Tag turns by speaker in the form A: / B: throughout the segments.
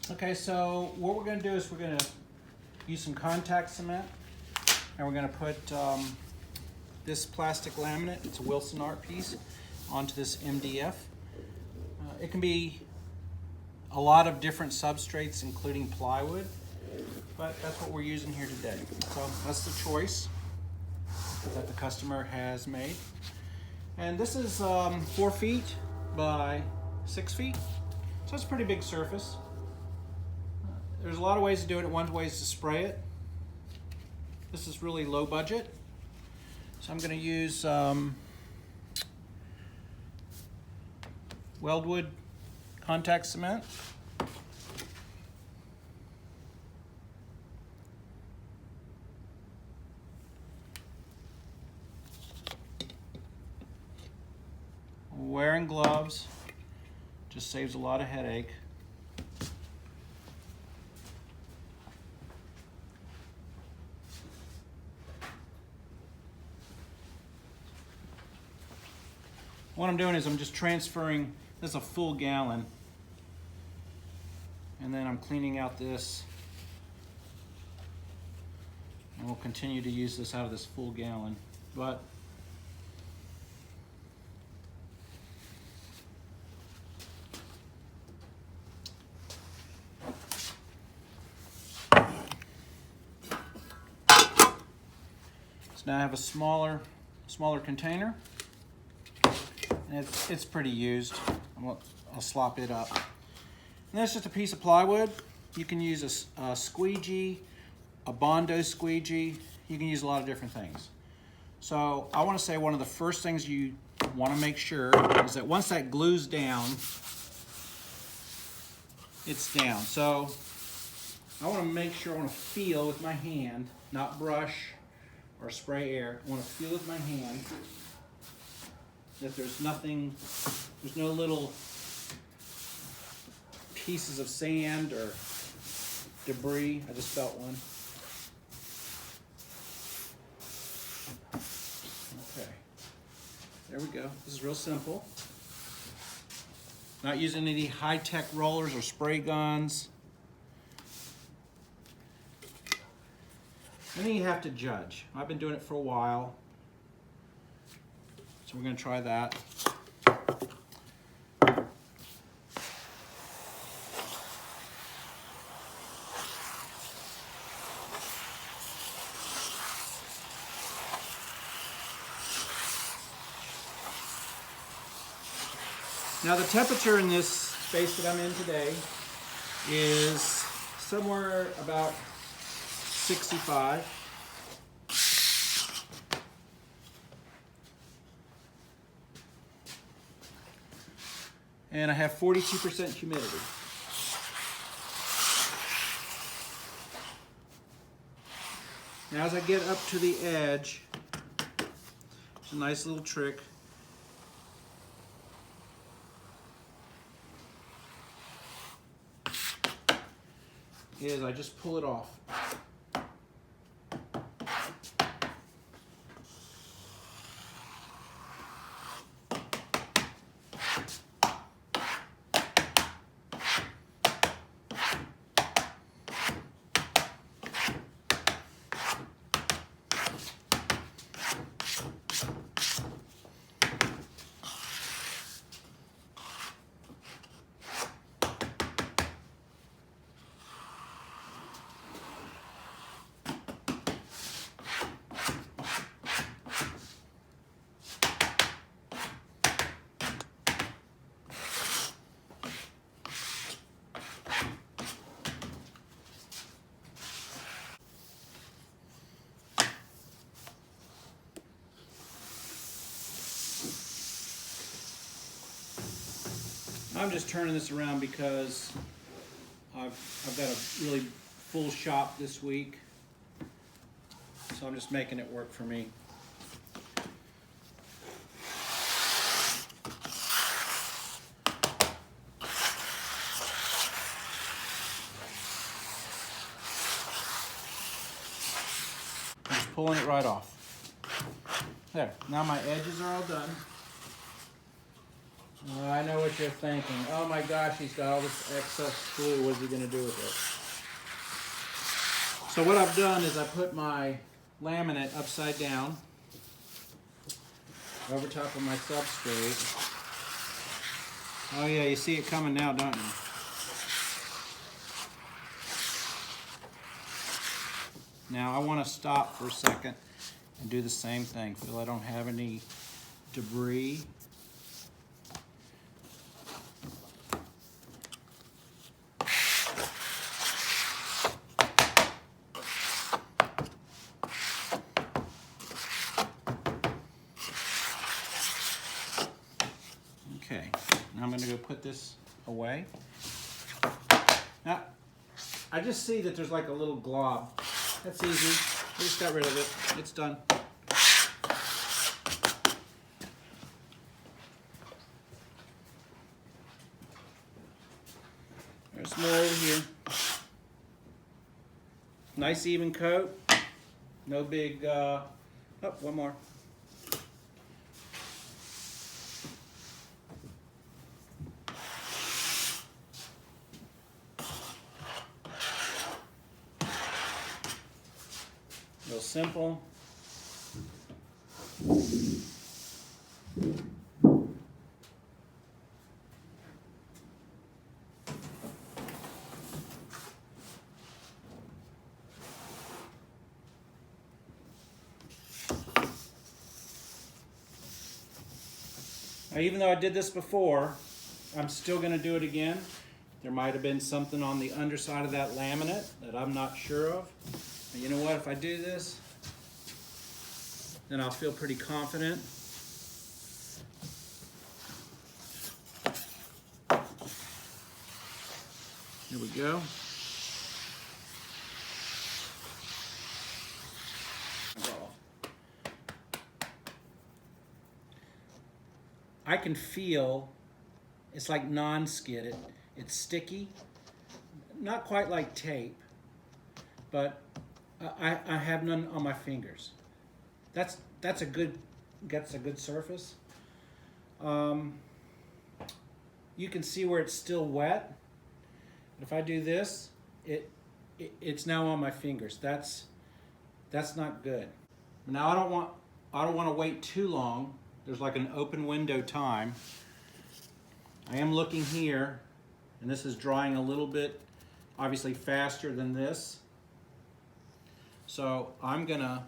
A: Okay, so what we're going to do is we're going to use some contact cement, and we're going to put this plastic laminate, it's a Wilson art piece, onto this MDF. It can be a lot of different substrates, including plywood, but that's what we're using here today. So that's the choice that the customer has made. And this is 4 feet by 6 feet, so it's a pretty big surface. There's a lot of ways to do it. One way is to spray it. This is really low budget, so I'm going to use Weldwood contact cement. Wearing gloves just saves a lot of headache. What I'm doing is I'm just transferring, this is a full gallon, and then I'm cleaning out this, and we'll continue to use this out of this full gallon. But so now I have a smaller container. And it's pretty used. I'll slop it up. And that's just a piece of plywood. You can use a squeegee, a Bondo squeegee. You can use a lot of different things. So I want to say one of the first things you want to make sure is that once that glues down, it's down. So I want to make sure, I want to feel with my hand, not brush or spray air. I want to feel with my hand that there's nothing, there's no little pieces of sand or debris. I just felt one. Okay, there we go. This is real simple. Not using any high-tech rollers or spray guns. And then you have to judge. I've been doing it for a while, so we're going to try that. Now the temperature in this space that I'm in today is somewhere about 65. And I have 42% humidity. Now as I get up to the edge, it's a nice little trick. Is I just pull it off. I'm just turning this around because I've got a really full shop this week, so I'm just making it work for me. I'm just pulling it right off. There, now my edges are all done. Oh, I know what you're thinking. Oh my gosh, he's got all this excess glue. What's he going to do with it? So what I've done is I put my laminate upside down over top of my substrate. Oh yeah, you see it coming now, don't you? Now I want to stop for a second and do the same thing. Feel I don't have any debris. Okay, now I'm going to go put this away. Now, I just see that there's like a little glob. That's easy. I just got rid of it. It's done. There's more over here. Nice even coat. No big, oh, one more. Real simple. Now, even though I did this before, I'm still going to do it again. There might have been something on the underside of that laminate that I'm not sure of. And you know what? If I do this, then I'll feel pretty confident. Here we go. I can feel it's like non-skid. It's sticky, not quite like tape, but I have none on my fingers. That's a good surface. You can see where it's still wet. If I do this, it's now on my fingers. That's not good. Now I don't want to wait too long. There's like an open window time. I am looking here, and this is drying a little bit, obviously faster than this. So I'm gonna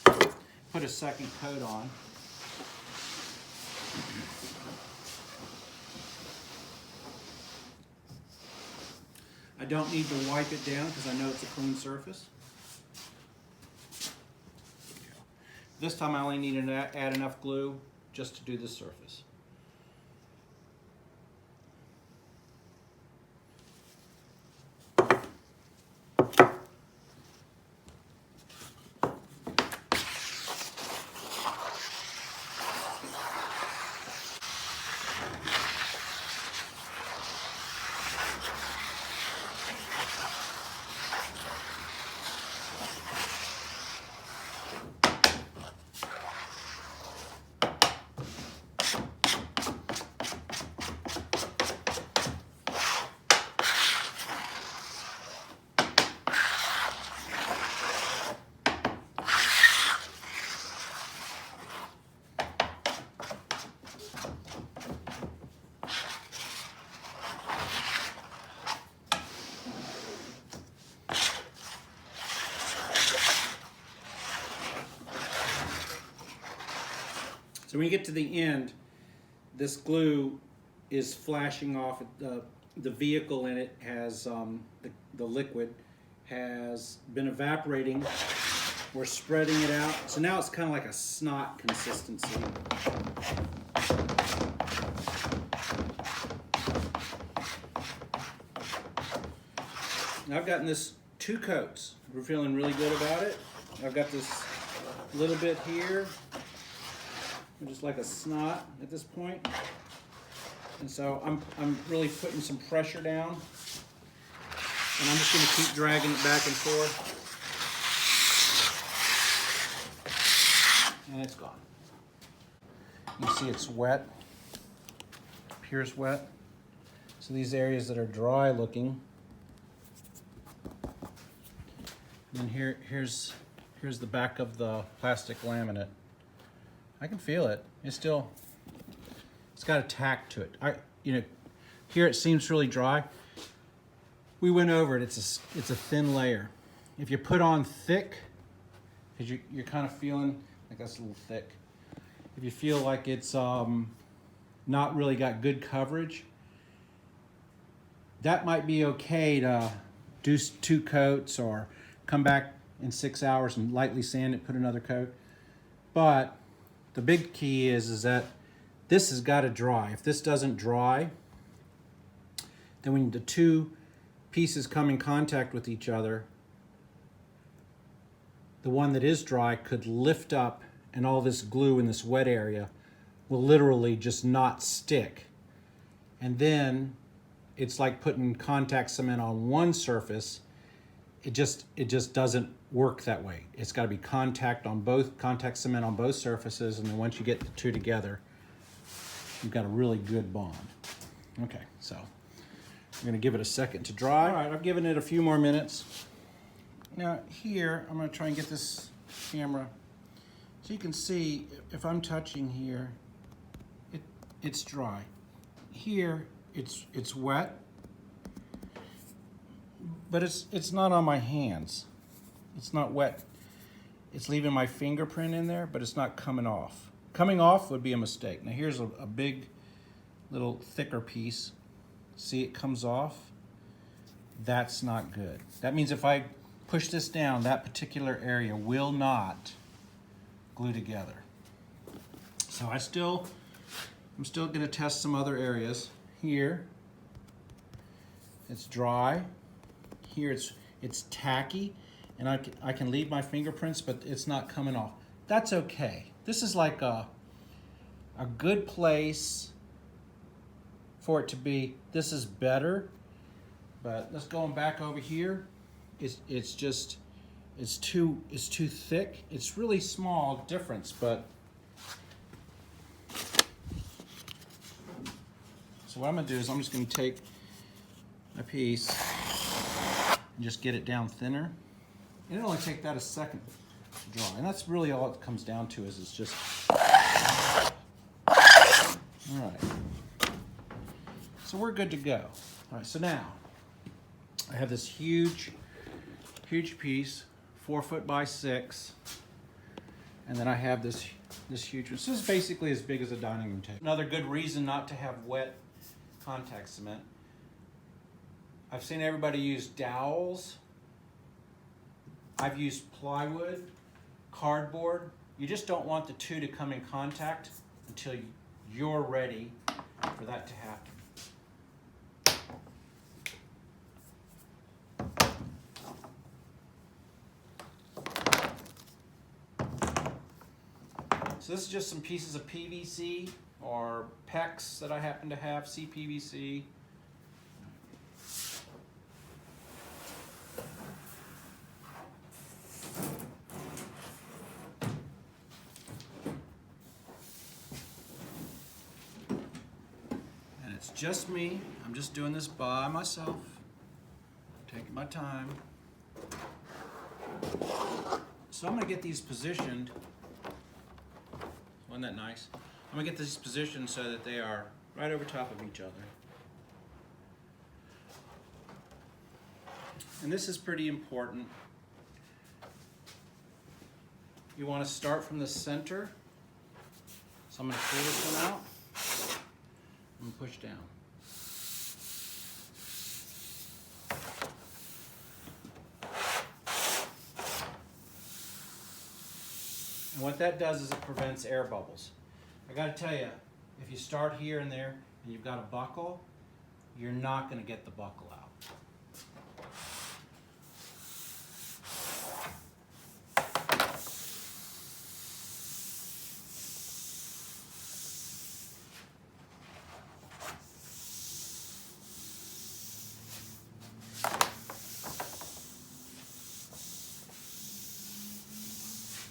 A: put a second coat on. I don't need to wipe it down because I know it's a clean surface. This time I only need to add enough glue just to do the surface. So when you get to the end, this glue is flashing off. The vehicle in it has, the liquid has been evaporating. We're spreading it out. So now it's kind of like a snot consistency. Now I've gotten this 2 coats. We're feeling really good about it. I've got this little bit here, just like a snot at this point. And so I'm really putting some pressure down. And I'm just going to keep dragging it back and forth. And it's gone. You see it's wet. here's wet. So these areas that are dry looking. And here's the back of the plastic laminate. I can feel it. It's got a tack to it. Here it seems really dry. We went over it. It's a thin layer. If you put on thick, because you're kind of feeling like that's a little thick. If you feel like it's not really got good coverage, that might be okay to do 2 coats or come back in 6 hours and lightly sand it, put another coat. But the big key is that this has got to dry. If this doesn't dry, then when the 2 pieces come in contact with each other, the one that is dry could lift up, and all this glue in this wet area will literally just not stick. And then it's like putting contact cement on one surface. It just doesn't work that way. It's got to be contact cement on both surfaces, and then once you get the 2 together, you've got a really good bond. Okay, so I'm going to give it a second to dry. All right, I've given it a few more minutes. Now here, I'm going to try and get this camera so you can see if I'm touching here, it's dry. Here, it's wet, but it's not on my hands. It's not wet. It's leaving my fingerprint in there, but it's not coming off. Coming off would be a mistake. Now here's a big, little thicker piece. See, it comes off. That's not good. That means if I push this down, that particular area will not glue together. So I'm still going to test some other areas. Here, it's dry. Here it's tacky, and I can leave my fingerprints, but it's not coming off. That's okay. This is like a good place for it to be. This is better, but let's go back over here. It's too thick. It's really small difference, but so what I'm gonna do is I'm just gonna take a piece and just get it down thinner. And it'll only take that a second to dry. And that's really all it comes down to is it's just, all right. So we're good to go. All right, so now I have this huge piece, 4 foot by 6. And then I have this huge one. So this is basically as big as a dining room table. Another good reason not to have wet contact cement. I've seen everybody use dowels. I've used plywood, cardboard. You just don't want the 2 to come in contact until you're ready for that to happen. So this is just some pieces of PVC or PEX that I happen to have, CPVC. And it's just me. I'm just doing this by myself, taking my time. So I'm going to get these positioned. Wasn't that nice? I'm gonna get this positioned so that they are right over top of each other. And this is pretty important. You want to start from the center. So I'm gonna pull this one out and push down. And what that does is it prevents air bubbles. I gotta tell you, if you start here and there and you've got a buckle, you're not gonna get the buckle out.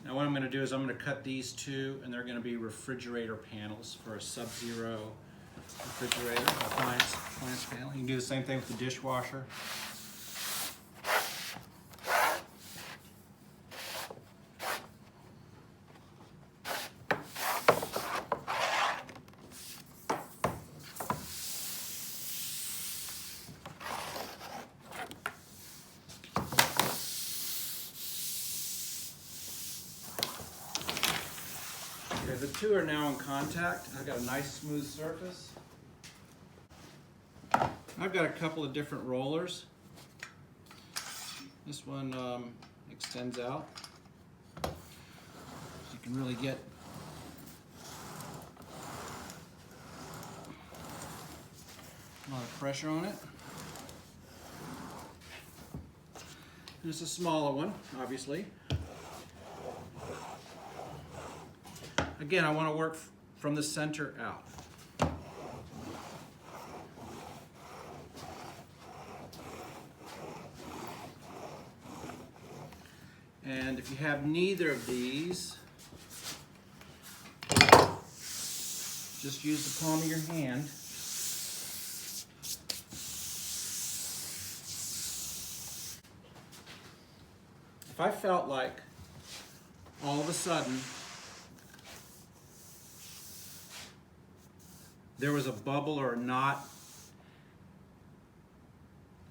A: Now what I'm going to do is I'm going to cut these 2, and they're going to be refrigerator panels for a sub-zero refrigerator, appliance panel. You can do the same thing with the dishwasher. Okay, the two are now in contact. I've got a nice smooth surface. I've got a couple of different rollers. This one extends out. You can really get a lot of pressure on it. There's a smaller one, obviously. Again, I want to work from the center out. And if you have neither of these, just use the palm of your hand. If I felt like all of a sudden there was a bubble or a knot,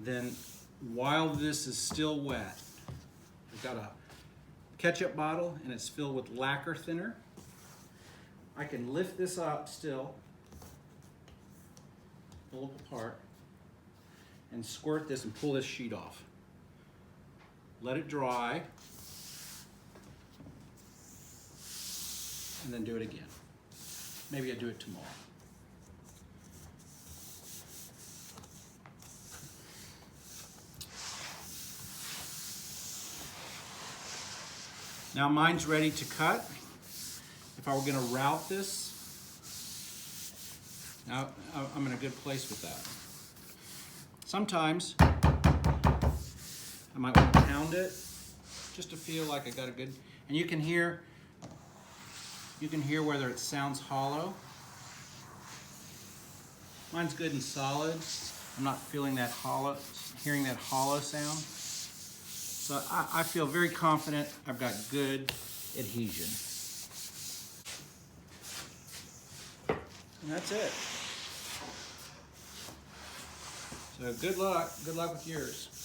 A: then while this is still wet, I've got a ketchup bottle and it's filled with lacquer thinner. I can lift this up still, pull it apart, and squirt this and pull this sheet off. Let it dry, and then do it again. Maybe I'll do it tomorrow. Now mine's ready to cut. If I were going to route this, now I'm in a good place with that. Sometimes I might want to pound it just to feel like I got a good, and you can hear whether it sounds hollow. Mine's good and solid. I'm not feeling that hollow, hearing that hollow sound. So I feel very confident I've got good adhesion. And that's it. So good luck with yours.